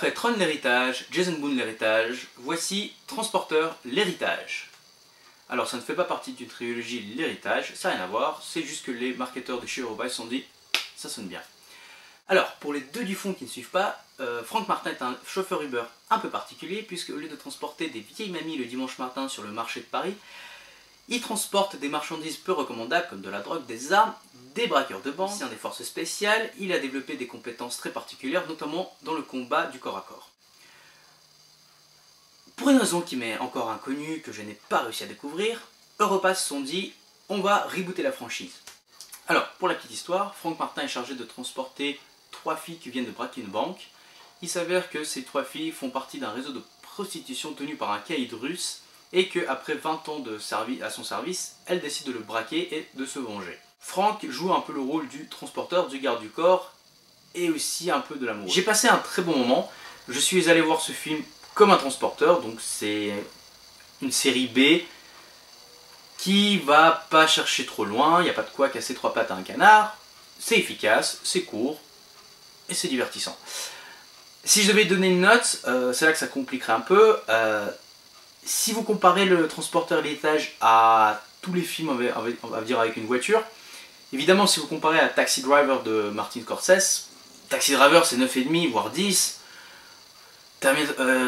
Après Tron l'héritage, Jason Bourne l'héritage, voici Transporteur l'héritage. Alors ça ne fait pas partie d'une trilogie l'héritage, ça n'a rien à voir, c'est juste que les marketeurs de chez Eurobike se sont dit ça sonne bien. Alors pour les deux du fond qui ne suivent pas, Franck Martin est un chauffeur Uber un peu particulier puisque au lieu de transporter des vieilles mamies le dimanche matin sur le marché de Paris, il transporte des marchandises peu recommandables comme de la drogue, des armes, des braqueurs de banque. C'est un des forces spéciales, il a développé des compétences très particulières, notamment dans le combat du corps à corps. Pour une raison qui m'est encore inconnue, que je n'ai pas réussi à découvrir, Europass se sont dit on va rebooter la franchise. Alors, pour la petite histoire, Franck Martin est chargé de transporter 3 filles qui viennent de braquer une banque. Il s'avère que ces 3 filles font partie d'un réseau de prostitution tenu par un caïd russe et qu'après 20 ans à son service, elle décide de le braquer et de se venger. Franck joue un peu le rôle du transporteur, du garde du corps et aussi un peu de l'amour. J'ai passé un très bon moment, je suis allé voir ce film comme un transporteur, donc c'est une série B qui va pas chercher trop loin, il n'y a pas de quoi casser 3 pattes à un canard, c'est efficace, c'est court et c'est divertissant. Si je devais donner une note, c'est là que ça compliquerait un peu. Si vous comparez le transporteur l'héritage à tous les films, on va dire avec une voiture, évidemment si vous comparez à Taxi Driver de Martin Scorsese, Taxi Driver c'est 9,5 voire 10,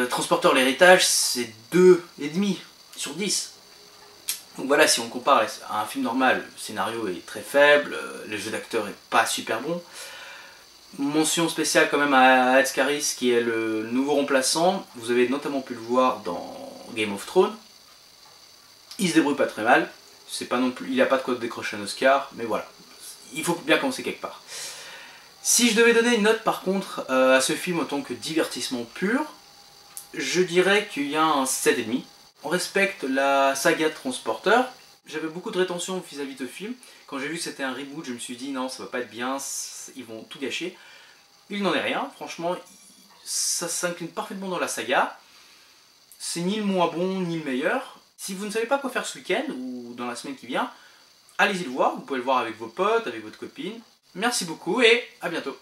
Transporteur l'héritage c'est 2,5 sur 10. Donc voilà, si on compare à un film normal, le scénario est très faible, le jeu d'acteur est pas super bon. Mention spéciale quand même à Ed Scaris qui est le nouveau remplaçant, vous avez notamment pu le voir dans Game of Thrones. Il se débrouille pas très mal, c'est pas non plus, il n'a pas de quoi décrocher un Oscar, mais voilà, il faut bien commencer quelque part. Si je devais donner une note par contre à ce film en tant que divertissement pur, je dirais qu'il y a un 7,5. On respecte la saga de Transporteur. J'avais beaucoup de rétention vis-à-vis de ce film. Quand j'ai vu que c'était un reboot, je me suis dit non, ça va pas être bien, ils vont tout gâcher. Il n'en est rien, franchement, ça s'incline parfaitement dans la saga. C'est ni le moins bon, ni le meilleur. Si vous ne savez pas quoi faire ce week-end, ou dans la semaine qui vient, allez-y le voir, vous pouvez le voir avec vos potes, avec votre copine. Merci beaucoup et à bientôt.